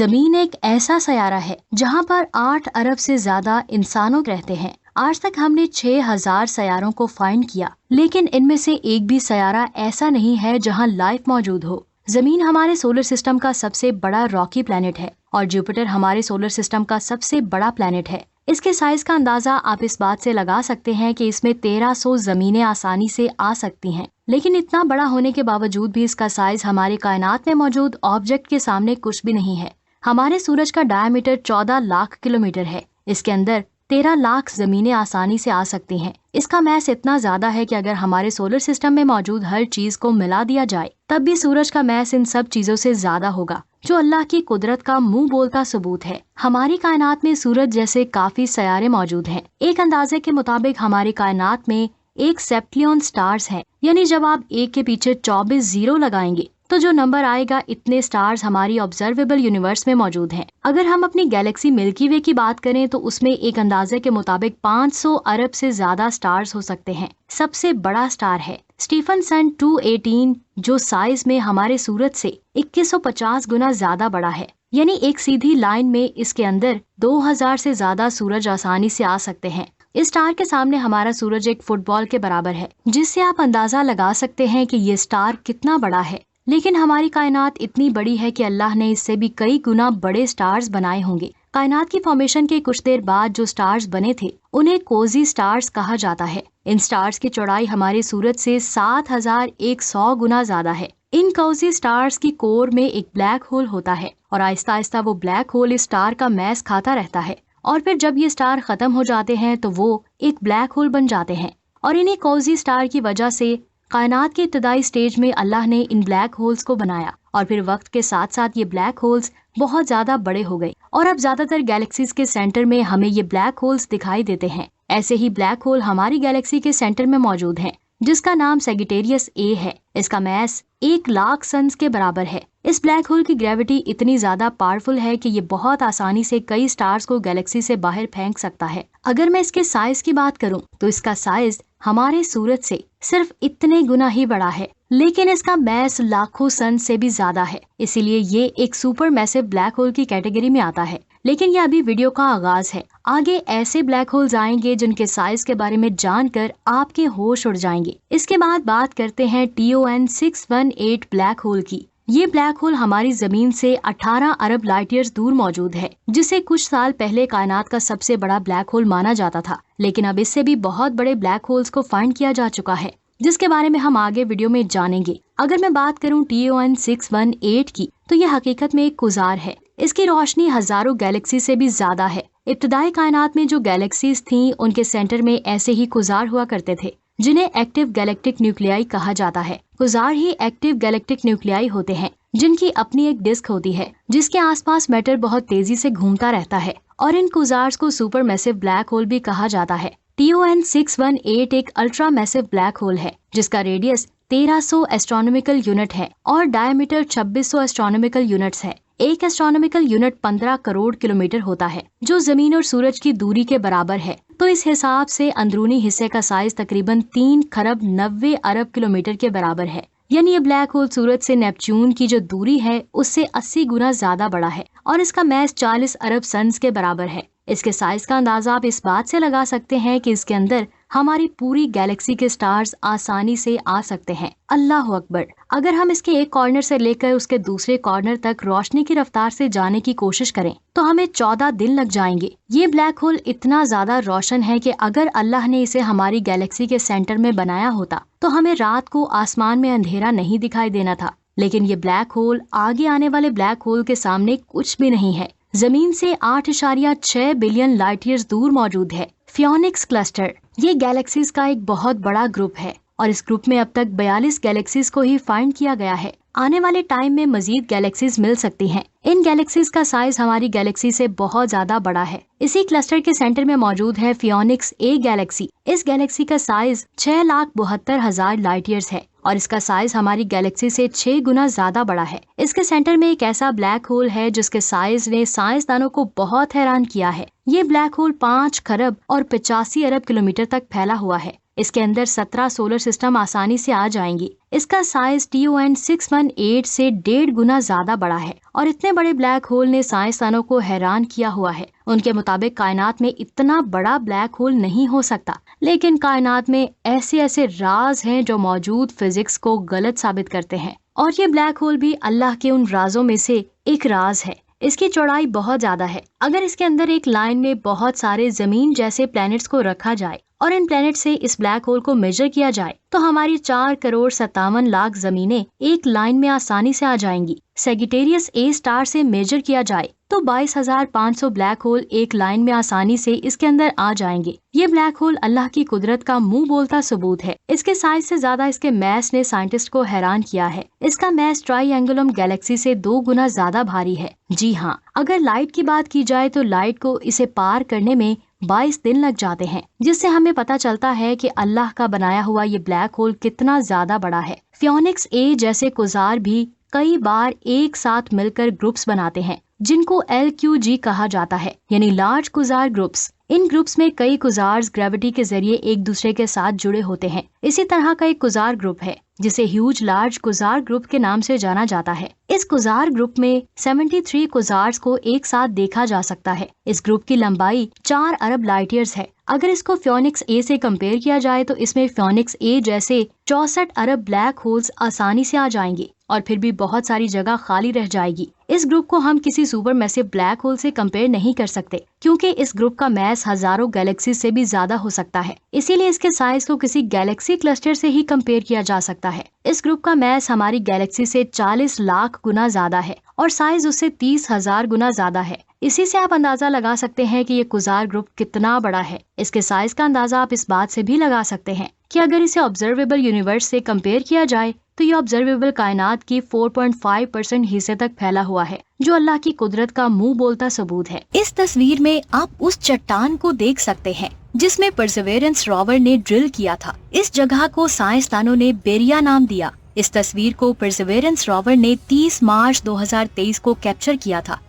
जमीन एक ऐसा सयारा है जहाँ पर 8 अरब से ज्यादा इंसानों रहते हैं। आज तक हमने 6000 सयारों को फाइंड किया, लेकिन इनमें से एक भी सयारा ऐसा नहीं है जहाँ लाइफ मौजूद हो। जमीन हमारे सोलर सिस्टम का सबसे बड़ा रॉकी प्लेनेट है और जुपिटर हमारे सोलर सिस्टम का सबसे बड़ा प्लेनेट है। इसके साइज का अंदाजा आप इस बात से लगा सकते हैं कि इसमें 1300 जमीनें आसानी से आ सकती हैं। लेकिन इतना बड़ा होने के बावजूद भी इसका साइज हमारे कायनात में मौजूद ऑब्जेक्ट के सामने कुछ भी नहीं है। हमारे सूरज का डायमीटर 14 लाख किलोमीटर है। इसके अंदर 13 लाख जमीनें आसानी से आ सकती हैं। इसका मैस इतना ज्यादा है कि अगर हमारे सोलर सिस्टम में मौजूद हर चीज को मिला दिया जाए तब भी सूरज का मैस इन सब चीजों से ज्यादा होगा, जो अल्लाह की कुदरत का मुंह बोलता सबूत है। हमारी कायनात में सूरज जैसे काफी सयारे मौजूद हैं। एक अंदाजे के मुताबिक हमारी कायनात में 1 सेप्टिलियन स्टार्स हैं, यानी जब आप एक के पीछे 24 जीरो लगाएंगे तो जो नंबर आएगा इतने स्टार्स हमारी ऑब्जर्वेबल यूनिवर्स में मौजूद हैं। अगर हम अपनी गैलेक्सी मिल्की वे की बात करें तो उसमें एक अंदाजे के मुताबिक 500 अरब से ज्यादा स्टार्स हो सकते हैं। सबसे बड़ा स्टार है स्टीफनसन 218, जो साइज में हमारे सूरज से 2150 गुना ज्यादा बड़ा है। यानी एक सीधी लाइन में इसके अंदर 2000 से ज्यादा सूरज आसानी से आ सकते हैं। इस स्टार के सामने हमारा सूरज एक फुटबॉल के बराबर है, जिससे आप अंदाजा लगा सकते हैं कि ये स्टार कितना बड़ा है। लेकिन हमारी कायनात इतनी बड़ी है कि अल्लाह ने इससे भी कई गुना बड़े स्टार्स बनाए होंगे। कायनात की फॉर्मेशन के कुछ देर बाद जो स्टार्स बने थे उन्हें कोजी स्टार्स कहा जाता है। इन स्टार्स की चौड़ाई हमारे सूरज से 7100 गुना ज्यादा है। इन कोजी स्टार्स की कोर में एक ब्लैक होल होता है और आहिस्ता आहिस्ता वो ब्लैक होल इस स्टार का मैस खाता रहता है और फिर जब ये स्टार खत्म हो जाते हैं तो वो एक ब्लैक होल बन जाते हैं। और इन्हीं कोजी स्टार की वजह से कायनात के इब्तदाई स्टेज में अल्लाह ने इन ब्लैक होल्स को बनाया और फिर वक्त के साथ साथ ये ब्लैक होल्स बहुत ज्यादा बड़े हो गए और अब ज्यादातर गैलेक्सीज के सेंटर में हमें ये ब्लैक होल्स दिखाई देते हैं। ऐसे ही ब्लैक होल हमारी गैलेक्सी के सेंटर में मौजूद है, जिसका नाम सेजिटेरियस ए है। इसका मैस 1 लाख सन्स के बराबर है। इस ब्लैक होल की ग्रेविटी इतनी ज्यादा पावरफुल है कि ये बहुत आसानी से कई स्टार्स को गैलेक्सी से बाहर फेंक सकता है। अगर मैं इसके साइज की बात करूं तो इसका साइज हमारे सूरज से सिर्फ इतने गुना ही बड़ा है, लेकिन इसका मैस लाखों सन से भी ज्यादा है। इसीलिए ये एक सुपर मैसिव ब्लैक होल की कैटेगरी में आता है। लेकिन ये अभी वीडियो का आगाज है। आगे ऐसे ब्लैक होल्स आएंगे जिनके साइज के बारे में जानकर आपके होश उड़ जाएंगे। इसके बाद बात करते हैं TON 618 ब्लैक होल की। ये ब्लैक होल हमारी जमीन से 18 अरब लाइट ईयर्स दूर मौजूद है, जिसे कुछ साल पहले कायनात का सबसे बड़ा ब्लैक होल माना जाता था। लेकिन अब इससे भी बहुत बड़े ब्लैक होल्स को फाइंड किया जा चुका है, जिसके बारे में हम आगे वीडियो में जानेंगे। अगर मैं बात करूं TON 618 की तो ये हकीकत में एक कुजार है। इसकी रोशनी हजारों गैलेक्सी से भी ज्यादा है। इब्तदाई कायनात में जो गैलेक्सीज थीं उनके सेंटर में ऐसे ही कुजार हुआ करते थे, जिन्हें एक्टिव गैलेक्टिक न्यूक्लियाई कहा जाता है। कुजार ही एक्टिव गैलेक्टिक न्यूक्लियाई होते हैं, जिनकी अपनी एक डिस्क होती है जिसके आसपास मैटर बहुत तेजी से घूमता रहता है और इन कुजार्स को सुपर मैसिव ब्लैक होल भी कहा जाता है। TON 618 एक अल्ट्रा मैसिव ब्लैक होल है जिसका रेडियस 1300 एस्ट्रोनॉमिकल यूनिट है और डायमीटर 2600 एस्ट्रोनॉमिकल यूनिट्स है। एक एस्ट्रोनॉमिकल यूनिट 15 करोड़ किलोमीटर होता है, जो जमीन और सूरज की दूरी के बराबर है। तो इस हिसाब से अंदरूनी हिस्से का साइज तकरीबन 3 खरब 90 अरब किलोमीटर के बराबर है। यानी ये ब्लैक होल सूरज से नेपच्यून की जो दूरी है उससे 80 गुना ज्यादा बड़ा है और इसका मैस 40 अरब सन्स के बराबर है। इसके साइज का अंदाजा आप इस बात से लगा सकते हैं कि इसके अंदर हमारी पूरी गैलेक्सी के स्टार्स आसानी से आ सकते हैं। अल्लाह अकबर। अगर हम इसके एक कॉर्नर से लेकर उसके दूसरे कॉर्नर तक रोशनी की रफ्तार से जाने की कोशिश करें तो हमें 14 दिन लग जाएंगे। ये ब्लैक होल इतना ज्यादा रोशन है कि अगर अल्लाह ने इसे हमारी गैलेक्सी के सेंटर में बनाया होता तो हमें रात को आसमान में अंधेरा नहीं दिखाई देना था। लेकिन ये ब्लैक होल आगे आने वाले ब्लैक होल के सामने कुछ भी नहीं है। जमीन से 8.6 बिलियन लाइट ईयर्स दूर मौजूद है फियोनिक्स क्लस्टर। ये गैलेक्सीज का एक बहुत बड़ा ग्रुप है और इस ग्रुप में अब तक 42 गैलेक्सीज को ही फाइंड किया गया है। आने वाले टाइम में मजीद गैलेक्सीज मिल सकती हैं। इन गैलेक्सीज का साइज हमारी गैलेक्सी से बहुत ज्यादा बड़ा है। इसी क्लस्टर के सेंटर में मौजूद है फियोनिक्स A गैलेक्सी। इस गैलेक्सी का साइज 6,72,000 लाइट ईयर्स है और इसका साइज हमारी गैलेक्सी से 6 गुना ज्यादा बड़ा है। इसके सेंटर में एक ऐसा ब्लैक होल है जिसके साइज ने साइंसदानों को बहुत हैरान किया है। ये ब्लैक होल 5 खरब और 85 अरब किलोमीटर तक फैला हुआ है। इसके अंदर 17 सोलर सिस्टम आसानी से आ जाएंगी। इसका साइज TON 618 से 1.5 गुना ज्यादा बड़ा है और इतने बड़े ब्लैक होल ने साइंसदानों को हैरान किया हुआ है। उनके मुताबिक कायनात में इतना बड़ा ब्लैक होल नहीं हो सकता, लेकिन कायनात में ऐसे ऐसे राज हैं जो मौजूद फिजिक्स को गलत साबित करते हैं। और ये ब्लैक होल भी अल्लाह के उन राजों में से एक राज है। इसकी चौड़ाई बहुत ज्यादा है। अगर इसके अंदर एक लाइन में बहुत सारे जमीन जैसे प्लैनेट्स को रखा जाए और इन प्लैनेट से इस ब्लैक होल को मेजर किया जाए तो हमारी 4,57,00,000 जमीनें एक लाइन में आसानी से आ जाएंगी। सेजिटेरियस A स्टार से मेजर किया जाए तो 22,500 ब्लैक होल एक लाइन में आसानी से इसके अंदर आ जाएंगे। ये ब्लैक होल अल्लाह की कुदरत का मुंह बोलता सबूत है। इसके साइज से ज्यादा इसके मैस ने साइंटिस्ट को हैरान किया है। इसका मैस ट्राईएंगुलम गैलेक्सी से 2 गुना ज्यादा भारी है। जी हाँ, अगर लाइट की बात की जाए तो लाइट को इसे पार करने में 22 दिन लग जाते हैं, जिससे हमें पता चलता है कि अल्लाह का बनाया हुआ ये ब्लैक होल कितना ज्यादा बड़ा है। फ्योनिक्स A जैसे कुजार भी कई बार एक साथ मिलकर ग्रुप्स बनाते हैं जिनको LQG कहा जाता है, यानी लार्ज कुजार ग्रुप्स। इन ग्रुप्स में कई कुजार्स ग्रेविटी के जरिए एक दूसरे के साथ जुड़े होते हैं। इसी तरह का एक कुजार ग्रुप है जिसे ह्यूज लार्ज कुजार ग्रुप के नाम से जाना जाता है। इस कुजार ग्रुप में 73 कुजार्स को एक साथ देखा जा सकता है। इस ग्रुप की लंबाई 4 अरब लाइट ईयर्स है। अगर इसको फ्योनिक्स A से कंपेयर किया जाए तो इसमें फ्योनिक्स A जैसे 64 अरब ब्लैक होल्स आसानी से आ जाएंगे और फिर भी बहुत सारी जगह खाली रह जाएगी। इस ग्रुप को हम किसी सुपर मैसिव ब्लैक होल से कंपेयर नहीं कर सकते, क्योंकि इस ग्रुप का मैस हजारों गैलेक्सी से भी ज्यादा हो सकता है। इसीलिए इसके साइज को किसी गैलेक्सी क्लस्टर से ही कंपेयर किया जा सकता है। इस ग्रुप का मैस हमारी गैलेक्सी से 40 लाख गुना ज्यादा है और साइज उससे 30,000 गुना ज्यादा है। इसी से आप अंदाजा लगा सकते हैं कि ये कुजार ग्रुप कितना बड़ा है। इसके साइज का अंदाजा आप इस बात से भी लगा सकते हैं कि अगर इसे ऑब्जर्वेबल यूनिवर्स से कंपेयर किया जाए तो ये ऑब्जर्वेबल कायनात की 4.5% हिस्से तक फैला हुआ है, जो अल्लाह की कुदरत का मुंह बोलता सबूत है। इस तस्वीर में आप उस चट्टान को देख सकते हैं जिसमें परसेवेरेंस रोवर ने ड्रिल किया था। इस जगह को साइंसदानों ने बेरिया नाम दिया। इस तस्वीर को परसेवेरेंस रोवर ने 30 मार्च 2023 को कैप्चर किया था।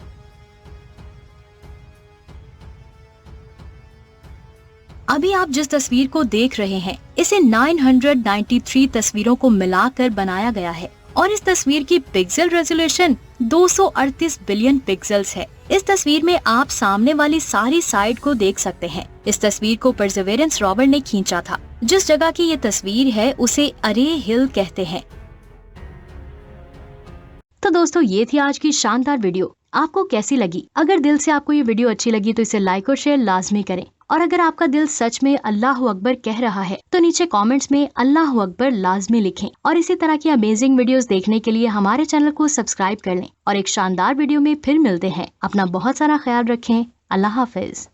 अभी आप जिस तस्वीर को देख रहे हैं इसे 993 तस्वीरों को मिलाकर बनाया गया है और इस तस्वीर की पिक्सल रेजोल्यूशन 238 बिलियन पिक्सेल्स है। इस तस्वीर में आप सामने वाली सारी साइड को देख सकते हैं। इस तस्वीर को परसेवेरेंस रोवर ने खींचा था। जिस जगह की ये तस्वीर है उसे अरे हिल कहते हैं। तो दोस्तों, ये थी आज की शानदार वीडियो। आपको कैसी लगी? अगर दिल से आपको ये वीडियो अच्छी लगी तो इसे लाइक और शेयर लाजमी करें। और अगर आपका दिल सच में अल्लाह अकबर कह रहा है तो नीचे कमेंट्स में अल्लाह अकबर लाजमी लिखें। और इसी तरह की अमेजिंग वीडियोस देखने के लिए हमारे चैनल को सब्सक्राइब कर लें। और एक शानदार वीडियो में फिर मिलते हैं। अपना बहुत सारा ख्याल रखें। अल्लाह हाफिज।